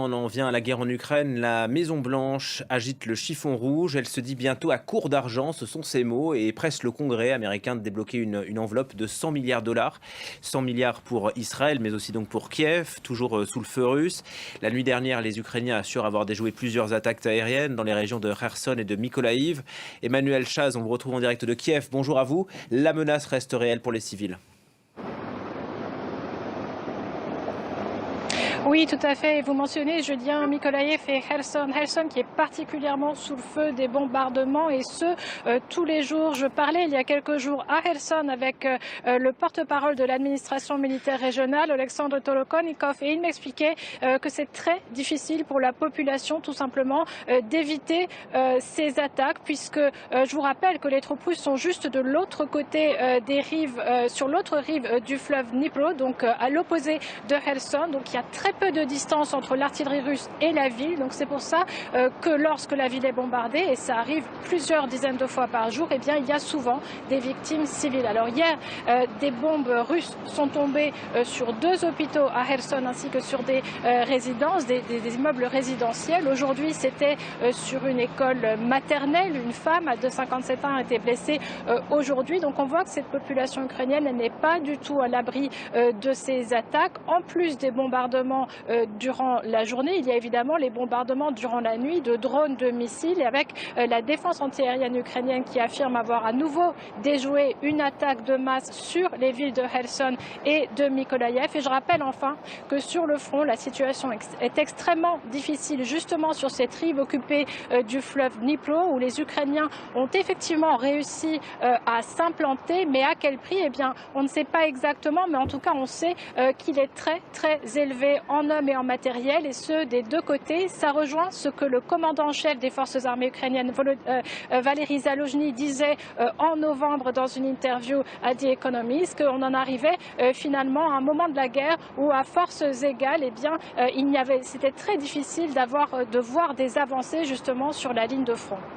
On en vient à la guerre en Ukraine. La Maison-Blanche agite le chiffon rouge. Elle se dit bientôt à court d'argent, ce sont ses mots, et presse le Congrès américain de débloquer une enveloppe de 100 milliards de dollars. 100 milliards pour Israël, mais aussi donc pour Kiev, toujours sous le feu russe. La nuit dernière, les Ukrainiens assurent avoir déjoué plusieurs attaques aériennes dans les régions de Kherson et de Mykolaïv. Emmanuel Chaz, on vous retrouve en direct de Kiev. Bonjour à vous. La menace reste réelle pour les civils. Oui, tout à fait. Vous mentionnez, je dis, Mykolaïv et Kherson. Kherson qui est particulièrement sous le feu des bombardements et ce, tous les jours. Je parlais il y a quelques jours à Kherson avec le porte-parole de l'administration militaire régionale, Alexandre Tolokonikov, et il m'expliquait que c'est très difficile pour la population, tout simplement, d'éviter ces attaques, puisque je vous rappelle que les troupes russes sont juste de l'autre côté des rives, sur l'autre rive du fleuve Dnipro, donc à l'opposé de Kherson. Donc il y a très peu de distance entre l'artillerie russe et la ville. Donc c'est pour ça que lorsque la ville est bombardée, et ça arrive plusieurs dizaines de fois par jour, eh bien, il y a souvent des victimes civiles. Alors hier, des bombes russes sont tombées sur deux hôpitaux à Kherson ainsi que sur des résidences, des immeubles résidentiels. Aujourd'hui, c'était sur une école maternelle. Une femme de 57 ans a été blessée aujourd'hui. Donc on voit que cette population ukrainienne n'est pas du tout à l'abri de ces attaques. En plus des bombardements durant la journée, il y a évidemment les bombardements durant la nuit de drones, de missiles, et avec la défense antiaérienne ukrainienne qui affirme avoir à nouveau déjoué une attaque de masse sur les villes de Kherson et de Mykolaïv. Et je rappelle enfin que sur le front, la situation est extrêmement difficile, justement sur cette rive occupée du fleuve Dnipro, où les Ukrainiens ont effectivement réussi à s'implanter, mais à quel prix? Eh bien, on ne sait pas exactement, mais en tout cas, on sait qu'il est très élevé en hommes et en matériel, et ce des deux côtés. Ça rejoint ce que le commandant en chef des forces armées ukrainiennes, Valery Zaluzhny, disait en novembre dans une interview à The Economist, qu'on en arrivait finalement à un moment de la guerre où, à forces égales, eh bien, c'était très difficile de voir des avancées justement sur la ligne de front.